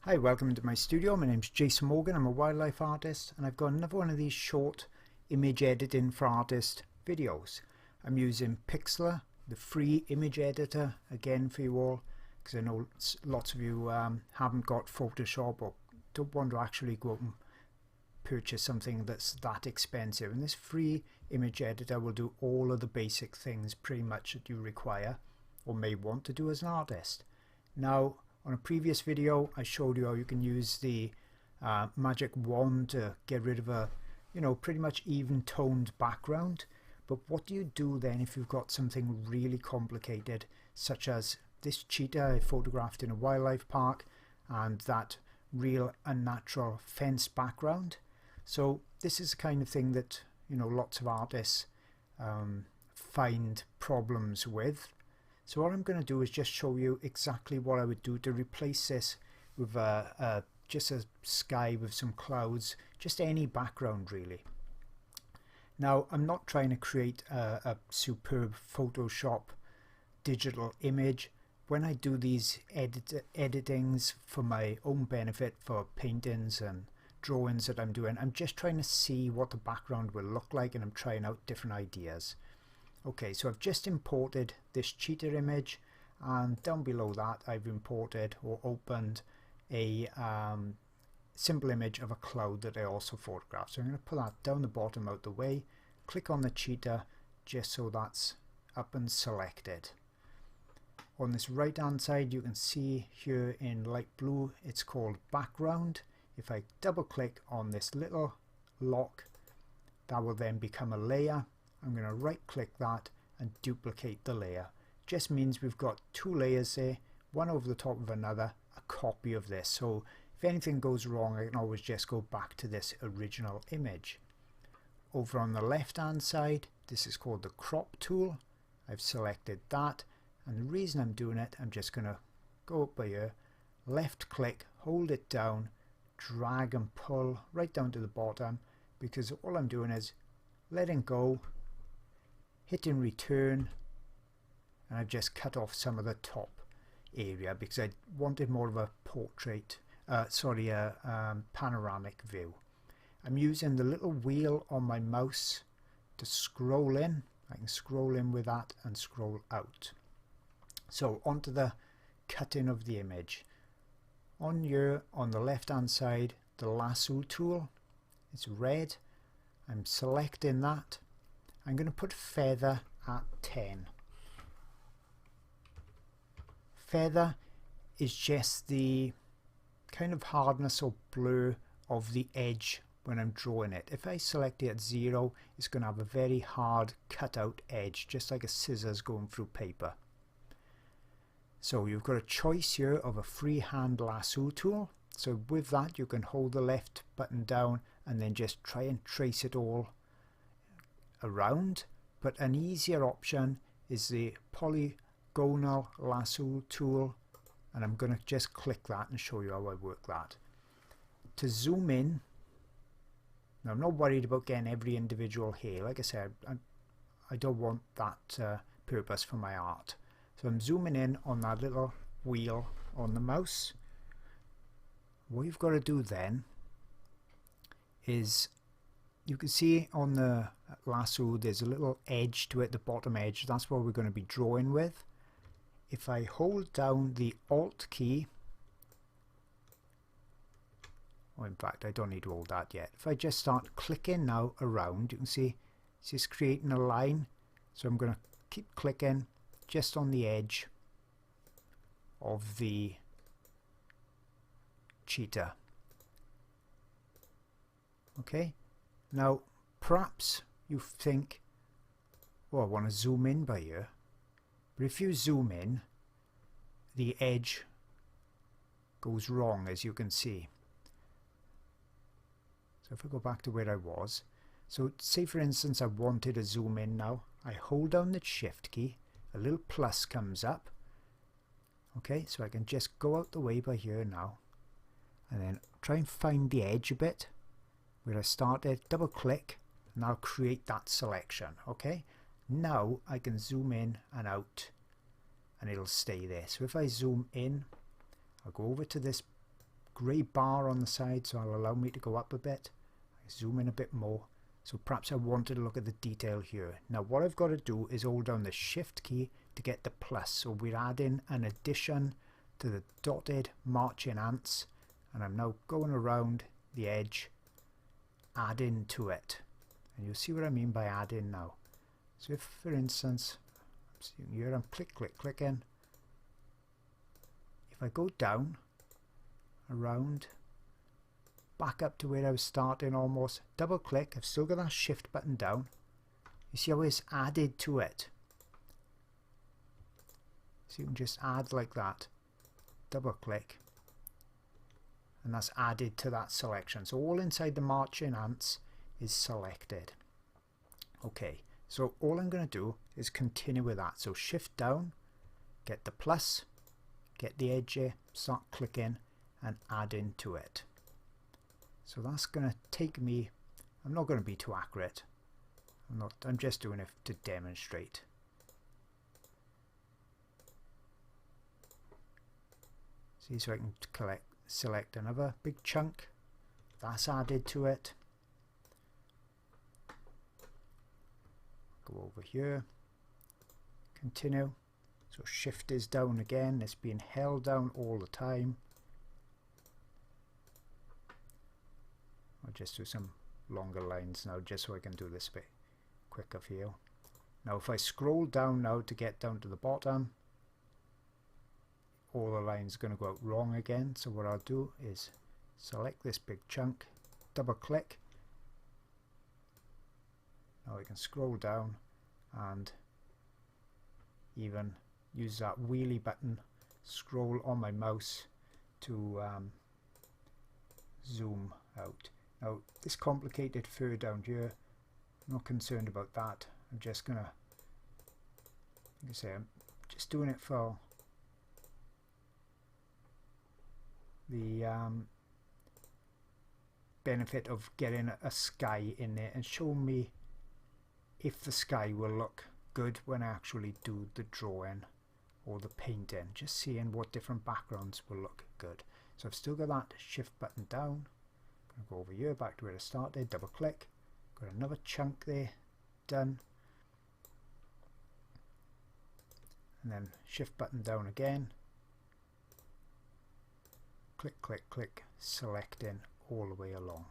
Hi, welcome to my studio. My name's Jason Morgan. I'm a wildlife artist and I've got another one of these short image editing for artist videos. I'm using Pixlr, the free image editor, again for you all, because I know lots of you haven't got Photoshop or don't want to actually go out and purchase something that's that expensive. And this free image editor will do all of the basic things pretty much that you require or may want to do as an artist. Now, on a previous video I showed you how you can use the magic wand to get rid of a pretty much even toned background. But what do you do then if you've got something really complicated, such as this cheetah I photographed in a wildlife park and that real unnatural fence background? So this is the kind of thing that lots of artists find problems with. So what I'm going to do is just show you exactly what I would do to replace this with just a sky with some clouds, just any background really. Now, I'm not trying to create a superb Photoshop digital image. When I do these editings for my own benefit, for paintings and drawings that I'm doing, I'm just trying to see what the background will look like, and I'm trying out different ideas. Okay, so I've just imported this cheetah image, and down below that I've imported or opened a simple image of a cloud that I also photographed. So I'm going to put that down the bottom out the way, click on the cheetah just so that's up and selected. On this right hand side you can see here in light blue it's called background. If I double click on this little lock, that will then become a layer. I'm going to right click that and duplicate the layer. Just means we've got two layers there, one over the top of another, a copy of this. So if anything goes wrong I can always just go back to this original image. Over on the left hand side this is called the crop tool. I've selected that, and the reason I'm doing it, I'm just going to go up by here, left click, hold it down, drag and pull right down to the bottom, because all I'm doing is letting go, hitting return, and I've just cut off some of the top area because I wanted more of a portrait, panoramic view. I'm using the little wheel on my mouse to scroll in. I can scroll in with that and scroll out. So onto the cutting of the image. On here on the left hand side, the lasso tool, it's red. I'm selecting that. I'm going to put feather at 10. Feather is just the kind of hardness or blur of the edge when I'm drawing it. If I select it at 0, it's going to have a very hard cut out edge, just like a scissors going through paper. So you've got a choice here of a freehand lasso tool. So with that you can hold the left button down and then just try and trace it all around. But an easier option is the Polygonal lasso tool, and I'm going to just click that and show you how I work that. To zoom in, now I'm not worried about getting every individual hair. Like I said, I don't want that purpose for my art. So I'm zooming in on that little wheel on the mouse. What you've got to do then is, you can see on the lasso there's a little edge to it, the bottom edge. That's what we're going to be drawing with. If I hold down the Alt key, or in fact I don't need to hold that yet. If I just start clicking now around, you can see it's just creating a line. So I'm going to keep clicking just on the edge of the cheetah. Okay, now perhaps you think, well, I want to zoom in by here, but if you zoom in the edge goes wrong, as you can see. So if I go back to where I was, so say for instance I wanted to zoom in now, I hold down the shift key, a little plus comes up. Okay, so I can just go out the way by here now and then try and find the edge a bit where I started, double click, and I'll create that selection. Okay, now I can zoom in and out and it'll stay there. So if I zoom in, I'll go over to this grey bar on the side, so it'll allow me to go up a bit. Zoom in a bit more. So perhaps I wanted to look at the detail here. Now what I've got to do is hold down the shift key to get the plus. So we're adding an addition to the dotted marching ants, and I'm now going around the edge, adding to it. And you'll see what I mean by adding now. So if, for instance, here I'm clicking. If I go down, around, back up to where I was starting almost, double click, I've still got that shift button down. You see how it's added to it? So you can just add like that, double click, and that's added to that selection. So all inside the marching ants is selected. Okay, so all I'm going to do is continue with that. So shift down, get the plus, get the edge here, start clicking and adding to it. So that's going to take me, I'm not going to be too accurate. I'm just doing it to demonstrate. See, so I can select another big chunk. That's added to it. Go over here. Continue. So shift is down again. It's being held down all the time. I'll just do some longer lines now just so I can do this a bit quicker for you. Now if I scroll down now to get down to the bottom, all the lines are going to go out wrong again. So what I'll do is select this big chunk, double click. Now I can scroll down and even use that wheelie button, scroll on my mouse to zoom out. Now this complicated fur down here, I'm not concerned about that. I'm just gonna, like I say, I'm just doing it for the benefit of getting a sky in there and showing me if the sky will look good when I actually do the drawing or the painting, just seeing what different backgrounds will look good. So I've still got that shift button down. I'm going to go over here back to where I started, double click, got another chunk there, done, and then shift button down again, click click click, selecting all the way along.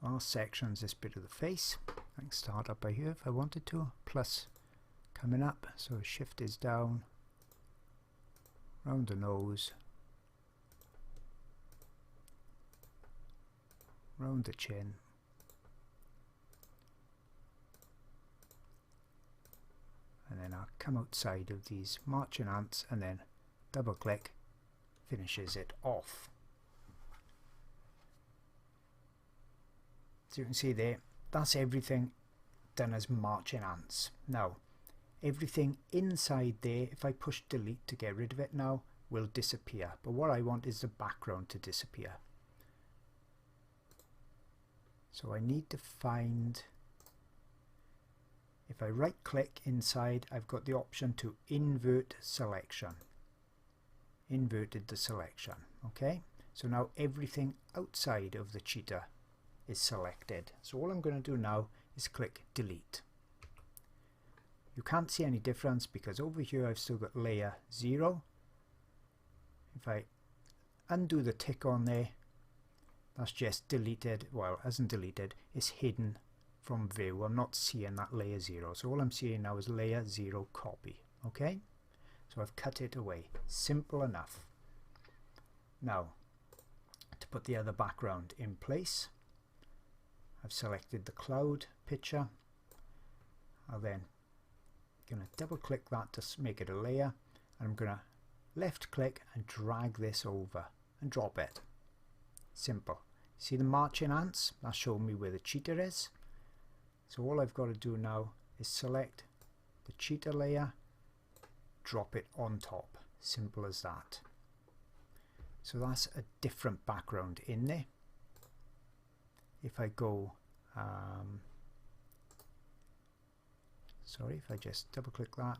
Last section's this bit of the face. I can start up by here if I wanted to, plus coming up, so shift is down, round the nose, round the chin, and then I'll come outside of these marching ants and then double click, finishes it off. So you can see there, that's everything done as marching ants. Now, everything inside there, if I push delete to get rid of it now, will disappear. But what I want is the background to disappear. So I need to find, if I right click inside, I've got the option to invert selection. Inverted the selection. Okay, so now everything outside of the cheetah is selected. So all I'm going to do now is click delete. You can't see any difference because over here I've still got layer 0. If I undo the tick on there, that's just deleted. Well, it hasn't deleted, it's hidden from view. I'm not seeing that layer 0. So all I'm seeing now is layer 0 copy. Okay, so I've cut it away. Simple enough. Now to put the other background in place, I've selected the cloud picture. I'll then going to double click that to make it a layer, and I'm going to left click and drag this over and drop it. Simple. See the marching ants? That's showing me where the cheetah is. So all I've got to do now is select the cheetah layer, drop it on top. Simple as that. So that's a different background in there. If I go, if I just double click that,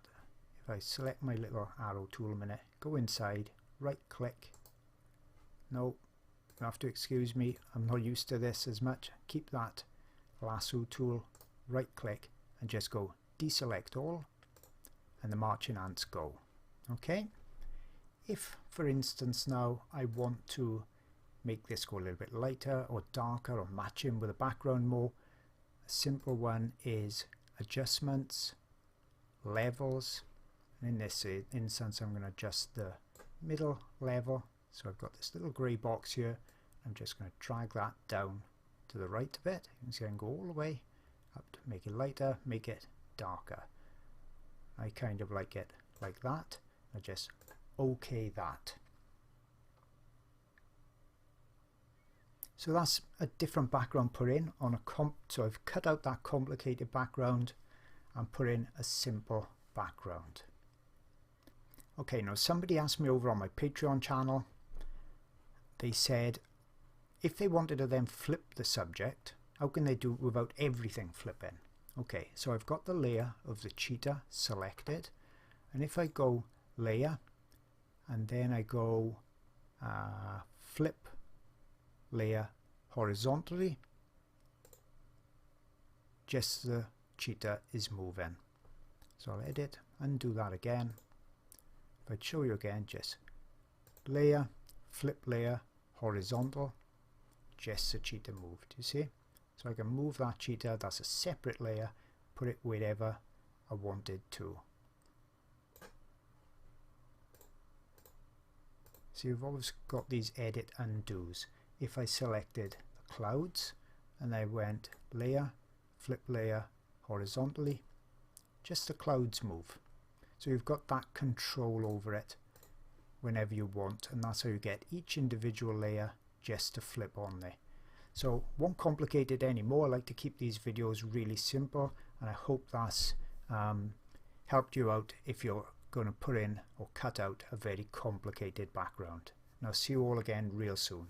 if I select my little arrow tool a minute, go inside, right click, no, you have to excuse me, I'm not used to this as much, keep that lasso tool, right click and just go deselect all and the marching ants go. Okay, if for instance now I want to make this go a little bit lighter or darker or match in with the background more, a simple one is adjustments, levels, and in this instance I'm going to adjust the middle level. So I've got this little grey box here, I'm just going to drag that down to the right a bit. You can see I can go all the way up to make it lighter, make it darker. I kind of like it like that. I just OK that. So that's a different background put in on a so I've cut out that complicated background and put in a simple background. Okay, now somebody asked me over on my Patreon channel, they said if they wanted to then flip the subject, how can they do it without everything flipping? Okay, so I've got the layer of the cheetah selected, and if I go layer and then I go flip layer horizontally, just the cheetah is moving. So I'll edit, undo that again. If I show you again, just layer, flip layer, horizontal, just the cheetah moved, you see? So I can move that cheetah, that's a separate layer, put it wherever I wanted to. So you've always got these edit undos. If I selected the clouds and I went layer, flip layer, horizontally, just the clouds move. So you've got that control over it whenever you want, and that's how you get each individual layer just to flip on there. So won't complicate it anymore. I like to keep these videos really simple, and I hope that's helped you out if you're going to put in or cut out a very complicated background. And I'll see you all again real soon.